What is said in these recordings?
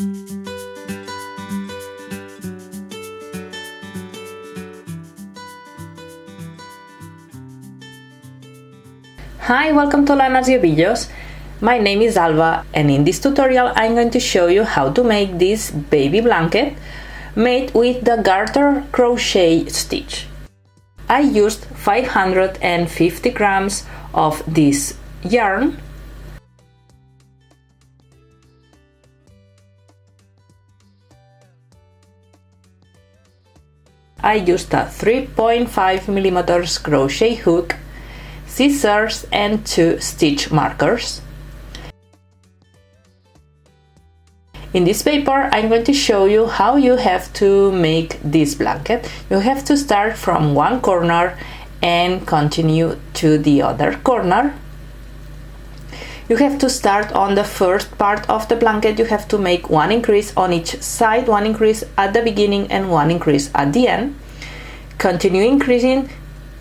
Hi, welcome to Lanas y Ovillos. My name is Alba, and in this tutorial I'm going to show you how to make this baby blanket made with the Garter crochet stitch. I used 550 grams of this yarn. I used a 3.5 millimeters crochet hook, scissors and 2 stitch markers. In this paper I'm going to show you how you have to make this blanket. You have to start from one corner and continue to the other corner. You have to start on the first part of the blanket. You have to make one increase on each side, one increase at the beginning and one increase at the end. Continue increasing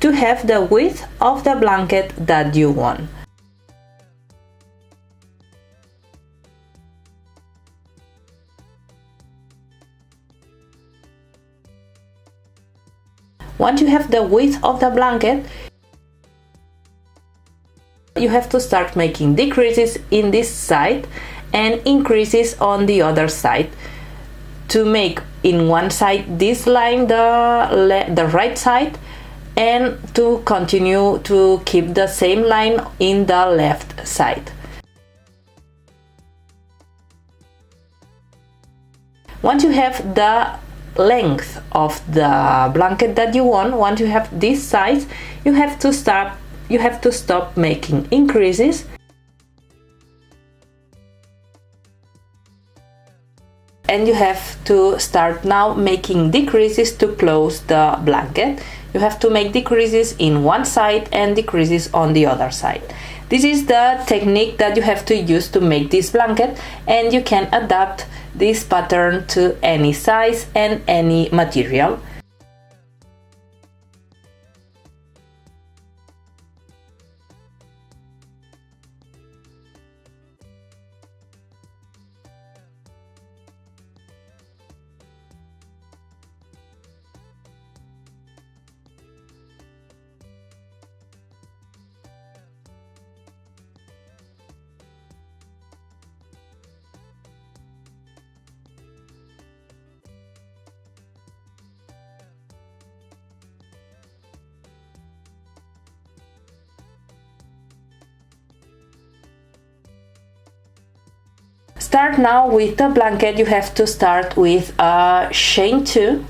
to have the width of the blanket that you want. Once you have the width of the blanket, you have to start making decreases in this side and increases on the other side to make in one side this line the right side, and to continue to keep the same line in the left side. Once you have the length of the blanket that you want, once you have this size, you have to stop making increases and you have to start now making decreases to close the blanket. You have to make decreases in one side and decreases on the other side. This is the technique that you have to use to make this blanket, and you can adapt this pattern to any size and any material. Start now with the blanket. You have to start with a chain 2,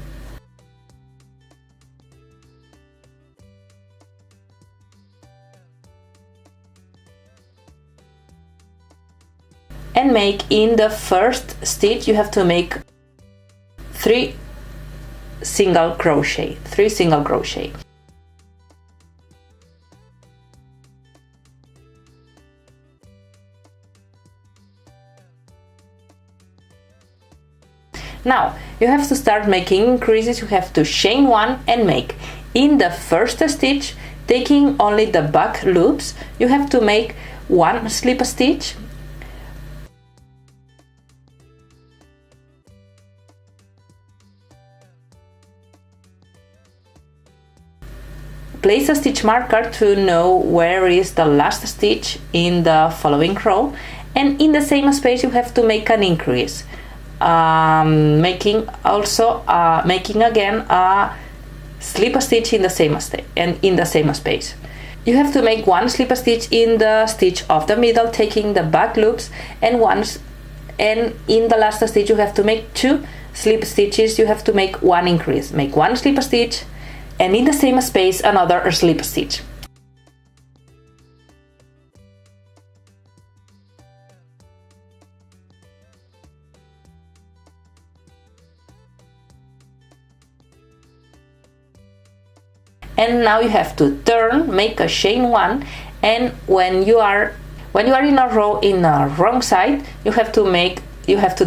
and make in the first stitch you have to make 3 single crochet. Now you have to start making increases. You have to chain 1 and make in the first stitch, taking only the back loops, you have to make 1 slip stitch, place a stitch marker to know where is the last stitch in the following row, and in the same space you have to make an increase, making again a slip stitch in the same space. You have to make 1 slip stitch in the stitch of the middle, taking the back loops, and in the last stitch you have to make 2 slip stitches. You have to make 1 increase, make 1 slip stitch, and in the same space another slip stitch. And now you have to turn, make a chain 1, and when you are in a row in the wrong side, you have to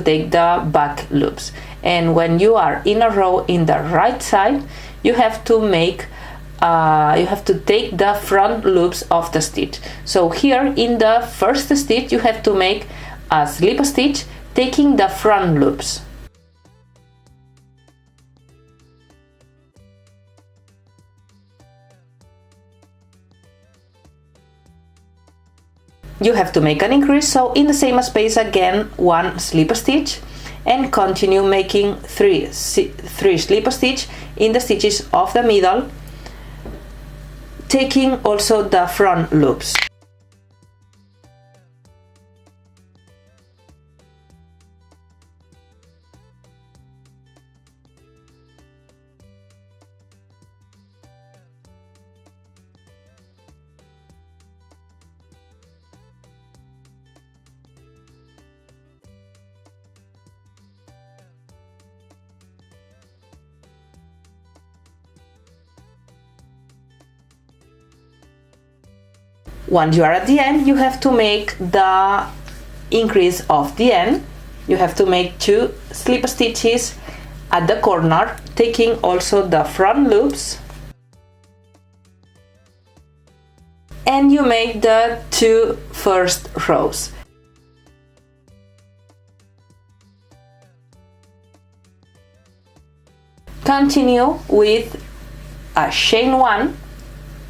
take the back loops, and when you are in a row in the right side, you have to take the front loops of the stitch. So here in the first stitch you have to make a slip stitch, taking the front loops. You have to make an increase, so in the same space again 1 slip stitch, and continue making 3 slip stitch in the stitches of the middle, taking also the front loops. Once you are at the end, you have to make the increase of the end. You have to make 2 slip stitches at the corner, taking also the front loops, and you make the 2 first rows. Continue with a chain 1,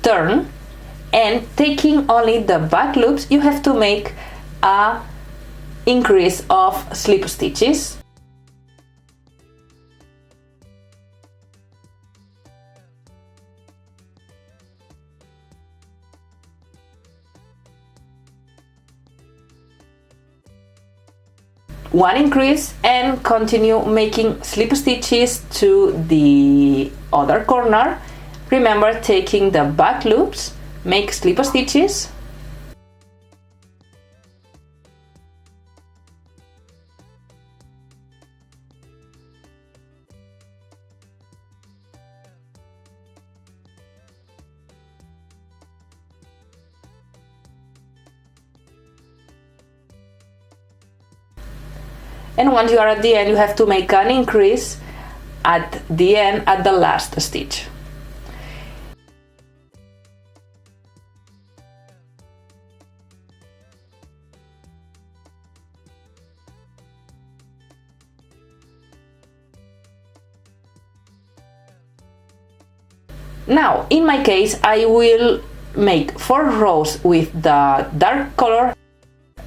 turn, and taking only the back loops, you have to make a increase of slip stitches. One increase and continue making slip stitches to the other corner. Remember, taking the back loops, make slip stitches, and once you are at the end, you have to make an increase at the end at the last stitch. Now, in my case, I will make 4 rows with the dark color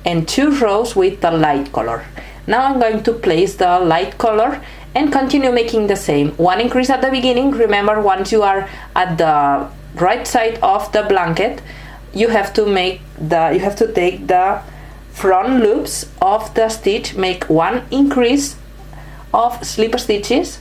and 2 rows with the light color. Now I'm going to place the light color and continue making the same. 1 increase at the beginning. Remember, once you are at the right side of the blanket, you have to take the front loops of the stitch, make 1 increase of slip stitches,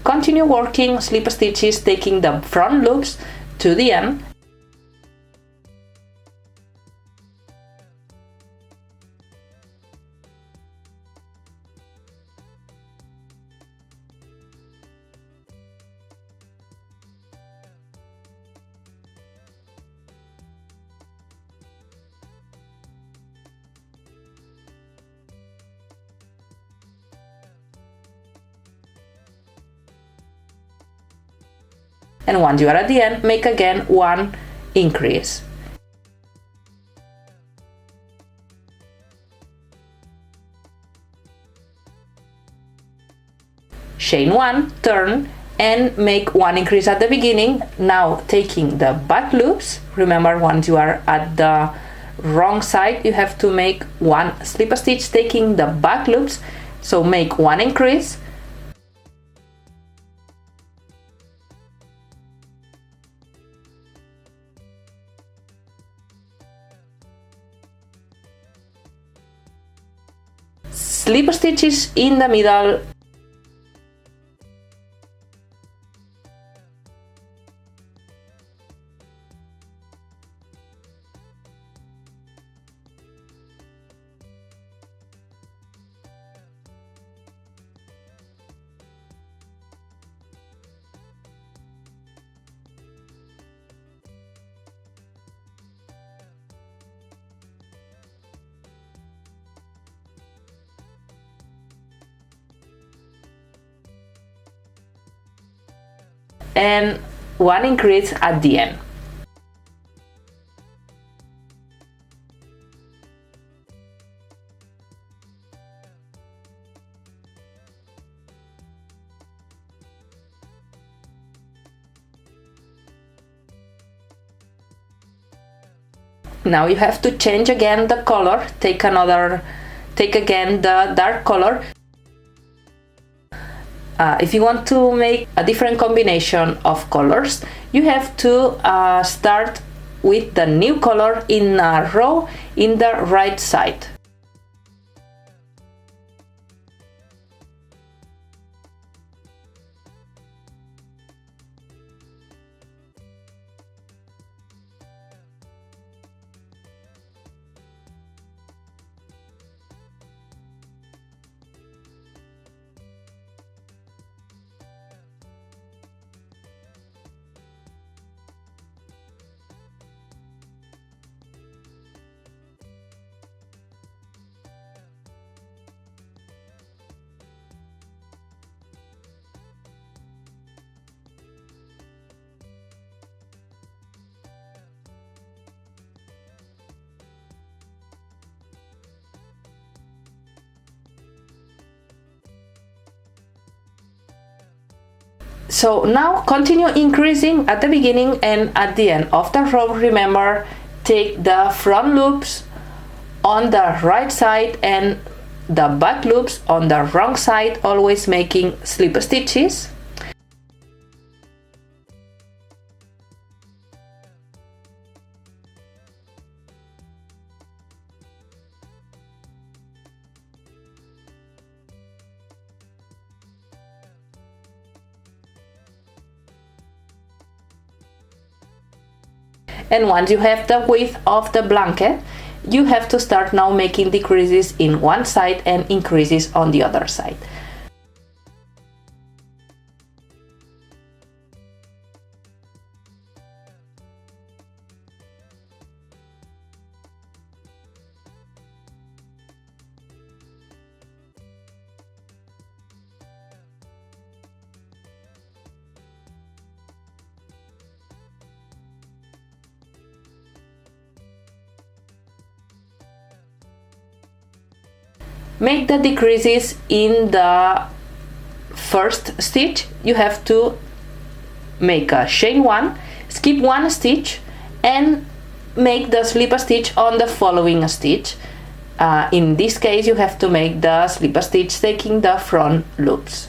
continue working slip stitches, taking the front loops to the end. And once you are at the end, make again 1 increase. Chain 1, turn, and make 1 increase at the beginning. Now taking the back loops, remember, once you are at the wrong side, you have to make 1 slip stitch taking the back loops, so make 1 increase. Slip stitches in the middle, and one increase at the end. Now you have to change again the color, take again the dark color. If you want to make a different combination of colors, you have to start with the new color in a row in the right side. So now continue increasing at the beginning and at the end of the row. Remember, take the front loops on the right side and the back loops on the wrong side, always making slip stitches. And once you have the width of the blanket, you have to start now making decreases in one side and increases on the other side. Make the decreases in the first stitch. You have to make a chain one, skip one stitch and make the slip stitch on the following stitch. In this case you have to make the slip stitch taking the front loops.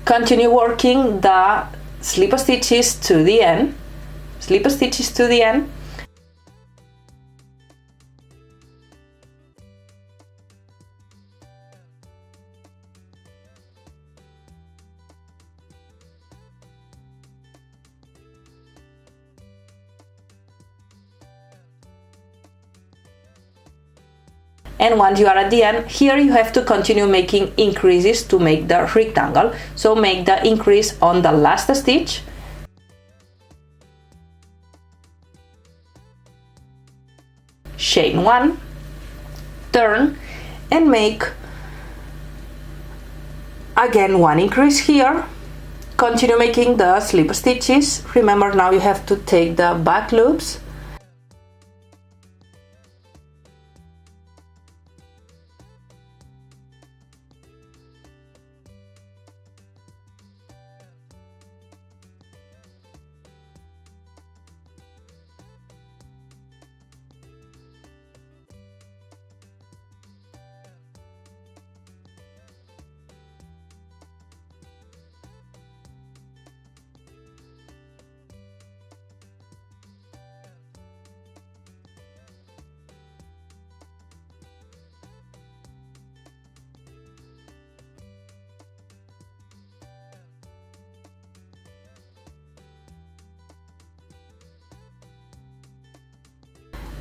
Continue working the slip stitches to the end, slip stitches to the end. And once you are at the end, here you have to continue making increases to make the rectangle. So make the increase on the last stitch, chain one, turn and make again one increase here. Continue making the slip stitches. Remember, now you have to take the back loops.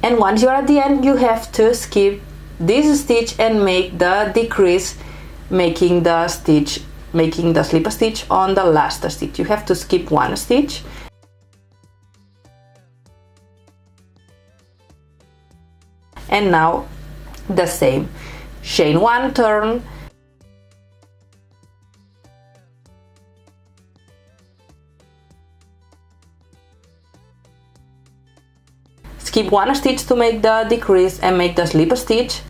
And once you're at the end, you have to skip this stitch and make the decrease, making the stitch making the slip stitch on the last stitch. You have to skip one stitch and now the same, chain 1, turn, skip one stitch to make the decrease and make the slip stitch,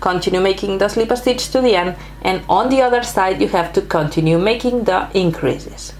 continue making the slip stitch to the end, and on the other side you have to continue making the increases.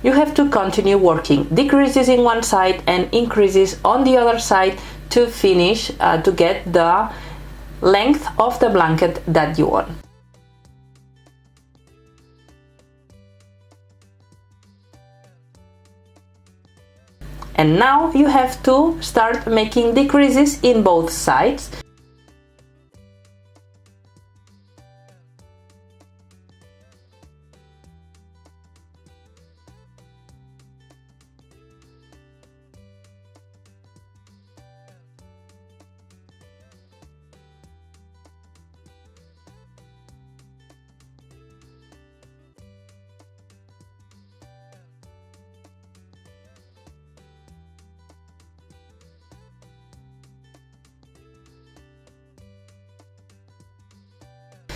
You have to continue working decreases in one side and increases on the other side to finish, to get the length of the blanket that you want. And now you have to start making decreases in both sides.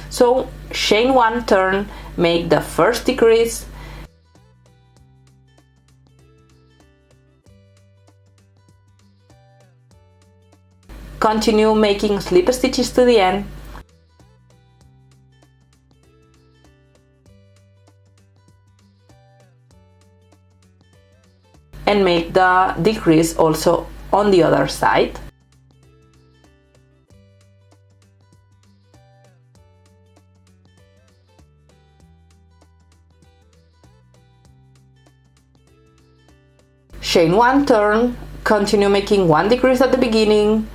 So chain 1, turn, make the first decrease, continue making slip stitches to the end, and make the decrease also on the other side. Chain 1, turn, continue making one decrease at the beginning,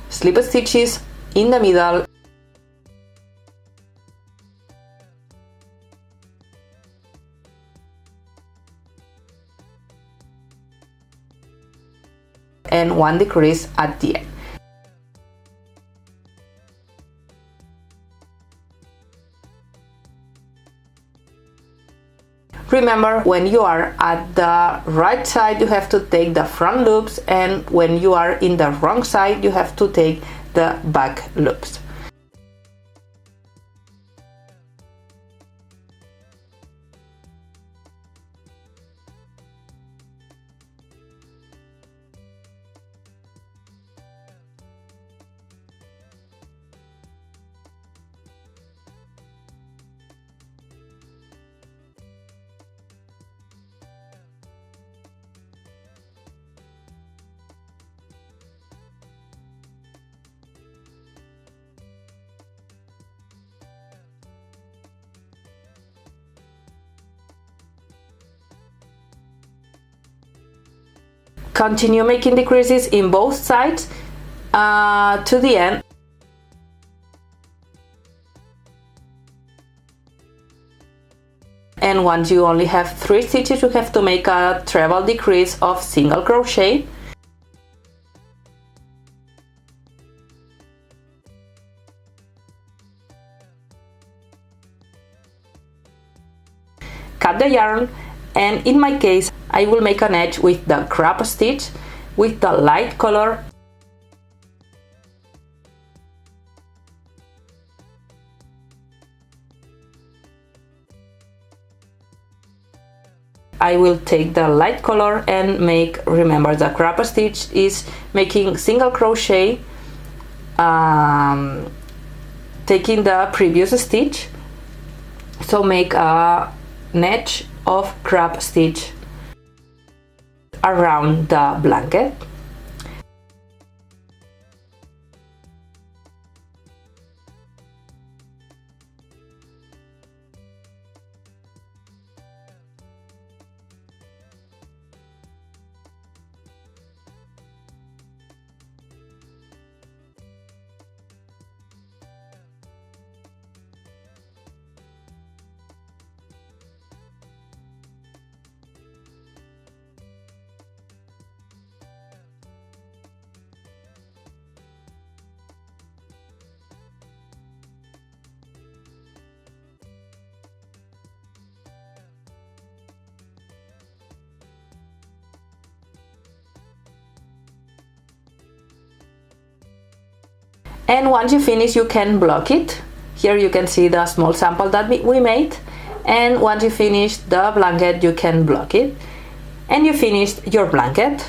slip stitches in the middle, and one decrease at the end. Remember, when you are at the right side you have to take the front loops, and when you are in the wrong side you have to take the back loops. Continue making decreases in both sides to the end. And once you only have 3 stitches, you have to make a treble decrease of single crochet. Cut the yarn, and in my case I will make an edge with the crop stitch with the light color. I will take the light color and make, remember the crop stitch is making single crochet, taking the previous stitch, so make an edge of crop stitch around the blanket. And once you finish, you can block it. Here you can see the small sample that we made, and once you finish the blanket, you can block it, and you finished your blanket.